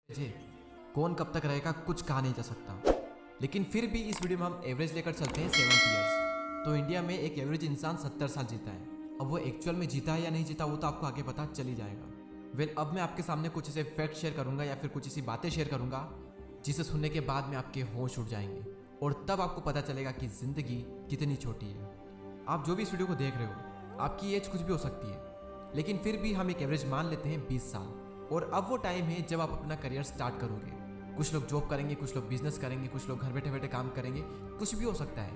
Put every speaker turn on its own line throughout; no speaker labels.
जी, कौन कब तक रहेगा कुछ कहा नहीं जा सकता। लेकिन फिर भी इस वीडियो में हम एवरेज लेकर चलते हैं 70 ईयर्स। तो इंडिया में एक एवरेज इंसान 70 साल जीता है। अब वो एक्चुअल में जीता है या नहीं जीता वो तो आपको आगे पता चल ही जाएगा। अब मैं आपके सामने कुछ ऐसे फैक्ट शेयर करूंगा या फिर कुछ ऐसी बातें शेयर करूंगा जिसे सुनने के बाद में आपके होश उड़ जाएंगे और तब आपको पता चलेगा कि जिंदगी कितनी छोटी है। आप जो भी इस वीडियो को देख रहे हो, आपकी एज कुछ भी हो सकती है, लेकिन फिर भी हम एक एवरेज मान लेते हैं 20 साल। और अब वो टाइम है जब आप अपना करियर स्टार्ट करोगे। कुछ लोग जॉब करेंगे, कुछ लोग बिजनेस करेंगे, कुछ लोग घर बैठे बैठे काम करेंगे, कुछ भी हो सकता है।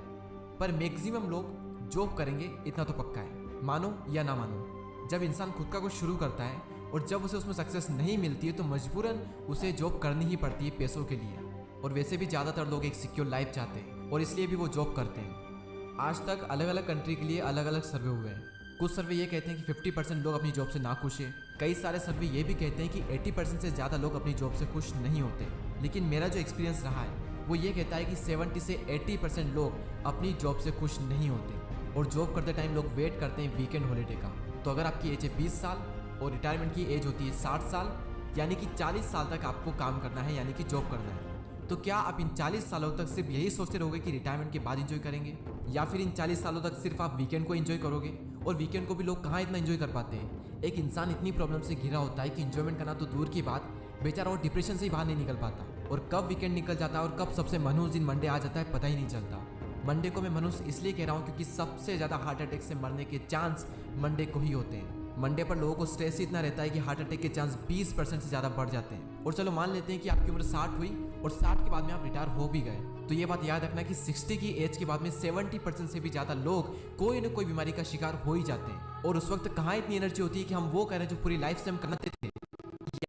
पर मैक्सिमम लोग जॉब करेंगे, इतना तो पक्का है, मानो या ना मानो। जब इंसान खुद का कुछ शुरू करता है और जब उसे उसमें सक्सेस नहीं मिलती है तो मजबूरन उसे जॉब करनी ही पड़ती है पैसों के लिए। और वैसे भी ज़्यादातर लोग एक सिक्योर लाइफ चाहते हैं और इसलिए भी वो जॉब करते हैं। आज तक अलग अलग कंट्री के लिए अलग अलग सर्वे हुए हैं। कुछ सर्वे ये कहते हैं कि 50% लोग अपनी जॉब से ना खुश हैं। कई सारे सर्वे ये भी कहते हैं कि 80% से ज़्यादा लोग अपनी जॉब से खुश नहीं होते। लेकिन मेरा जो एक्सपीरियंस रहा है वो ये कहता है कि 70 से 80% लोग अपनी जॉब से खुश नहीं होते और जॉब करते टाइम लोग वेट करते हैं वीकेंड हॉलीडे का। तो अगर आपकी एज है 20 साल और रिटायरमेंट की एज होती है 60 साल, यानी कि 40 साल तक आपको काम करना है, यानी कि जॉब करना है, तो क्या आप इन 40 सालों तक सिर्फ यही सोचते रहोगे कि रिटायरमेंट के बाद एंजॉय करेंगे, या फिर इन 40 सालों तक सिर्फ आप वीकेंड को एंजॉय करोगे? और वीकेंड को भी लोग कहाँ इतना एंजॉय कर पाते हैं। एक इंसान इतनी प्रॉब्लम से घिरा होता है कि एंजॉयमेंट करना तो दूर की बात, बेचारा वो डिप्रेशन से ही बाहर नहीं निकल पाता। और कब वीकेंड निकल जाता है और कब सबसे मनहूस दिन मंडे आ जाता है पता ही नहीं चलता। मंडे को मैं मनहूस इसलिए कह रहा हूँ क्योंकि सबसे ज़्यादा हार्ट अटैक से मरने के चांस मंडे को ही होते हैं। मंडे पर लोगों को स्ट्रेस इतना रहता है कि हार्ट अटैक के चांस 20% से ज़्यादा बढ़ जाते हैं। और चलो मान लेते हैं कि आपकी उम्र 60 हुई और 60 के बाद में आप रिटायर हो भी गए, तो ये बात याद रखना कि 60 की एज के बाद में 70% से भी ज़्यादा लोग कोई न कोई बीमारी का शिकार हो ही जाते हैं। और उस वक्त कहाँ इतनी एनर्जी होती है कि हम वो करें जो पूरी लाइफ से हम करते थे।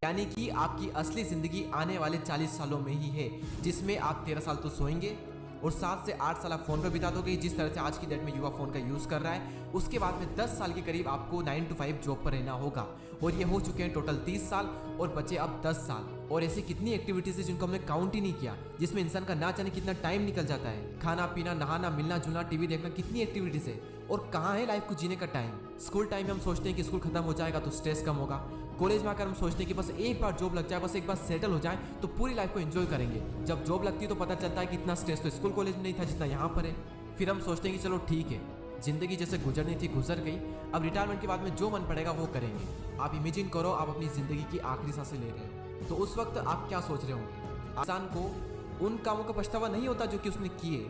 यानी कि आपकी असली ज़िंदगी आने वाले 40 सालों में ही है, जिसमें आप 13 साल तो सोएंगे और 7 से 8 साल आप फ़ोन पर बिता दोगे, जिस तरह से आज की डेट में युवा फ़ोन का यूज़ कर रहा है। उसके बाद में 10 साल के करीब आपको 9 to 5 जॉब पर रहना होगा। और ये हो चुके हैं टोटल 30 साल और बचे अब 10 साल। और ऐसी कितनी एक्टिविटीज़ है जिनको हमने काउंट ही नहीं किया, जिसमें इंसान का ना जाने कितना टाइम निकल जाता है। खाना पीना, नहाना, मिलना जुलना, टीवी देखना, कितनी एक्टिविटीज़ है। और कहाँ है लाइफ को जीने का टाइम। स्कूल टाइम में हम सोचते हैं कि स्कूल खत्म हो जाएगा तो स्ट्रेस कम होगा। कॉलेज में आकर हम सोचते हैं कि बस एक बार जॉब लग जाए, बस एक बार सेटल हो जाए तो पूरी लाइफ को एंजॉय करेंगे। जब जॉब लगती है तो पता चलता है कि इतना स्ट्रेस तो स्कूल कॉलेज में नहीं था जितना यहाँ पर है। फिर हम सोचते हैं कि चलो ठीक है, जिंदगी जैसे गुजरनी थी गुजर गई, अब रिटायरमेंट के बाद में जो मन पड़ेगा वो करेंगे। आप इमेजिन करो आप अपनी जिंदगी की आखिरी सांसें ले रहे हो, तो उस वक्त आप क्या सोच रहे होंगे? इंसान को उन कामों का पछतावा नहीं होता जो कि उसने किए,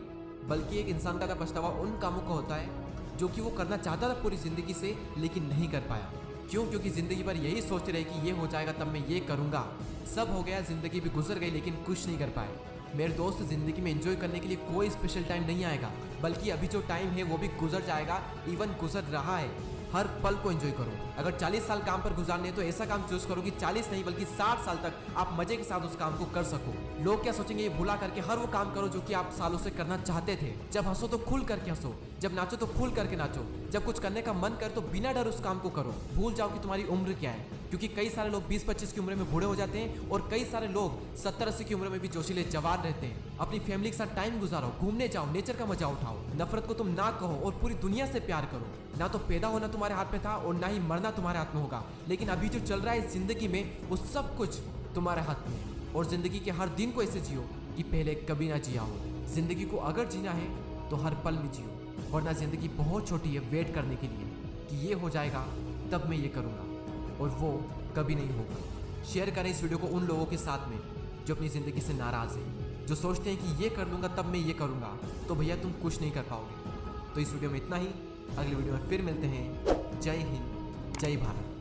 बल्कि एक इंसान का पछतावा उन कामों का होता है जो कि वो करना चाहता था पूरी जिंदगी से लेकिन नहीं कर पाया। क्यों? क्योंकि जिंदगी भर यही सोचते रहे कि ये हो जाएगा तब मैं ये करूँगा। सब हो गया, जिंदगी भी गुजर गई लेकिन कुछ नहीं कर पाए। मेरे दोस्त, जिंदगी में एंजॉय करने के लिए कोई स्पेशल टाइम नहीं आएगा, बल्कि अभी जो टाइम है वो भी गुजर जाएगा, इवन गुजर रहा है। हर पल को एंजॉय करो। अगर 40 साल काम पर गुजारने तो ऐसा काम चूज करो कि 40 नहीं बल्कि 60 साल तक आप मजे के साथ उस काम को कर सको। लोग क्या सोचेंगे ये भूला करके हर वो काम करो जो कि आप सालों से करना चाहते थे। जब हंसो तो खुल करके हंसो, जब नाचो तो खुल करके नाचो, जब कुछ करने का मन कर तो बिना डर उस काम को करो। भूल जाओ कि तुम्हारी उम्र क्या है, क्योंकि कई सारे लोग 20-25 की उम्र में बूढ़े हो जाते हैं और कई सारे लोग 70-80 की उम्र में भी जोशीले जवान रहते हैं। अपनी फैमिली के साथ टाइम गुजारो, घूमने जाओ, नेचर का मजा उठाओ। नफरत को तुम ना कहो और पूरी दुनिया से प्यार करो। ना तो पैदा होना तुम्हारे हाथ में था और ना ही मरना तुम्हारे हाथ में होगा, लेकिन अभी जो चल रहा है जिंदगी में वो सब कुछ तुम्हारे हाथ में। और जिंदगी के हर दिन को ऐसे जियो कि पहले कभी ना जिया हो। जिंदगी को अगर जीना है तो हर पल में जियो, वरना जिंदगी बहुत छोटी है वेट करने के लिए कि ये हो जाएगा तब मैं ये करूँगा, और वो कभी नहीं होगा। शेयर करें इस वीडियो को उन लोगों के साथ में जो अपनी ज़िंदगी से नाराज़ हैं, जो सोचते हैं कि ये कर लूँगा तब मैं ये करूँगा, तो भैया तुम कुछ नहीं कर पाओगे। तो इस वीडियो में इतना ही, अगली वीडियो में फिर मिलते हैं। जय हिंद, जय भारत।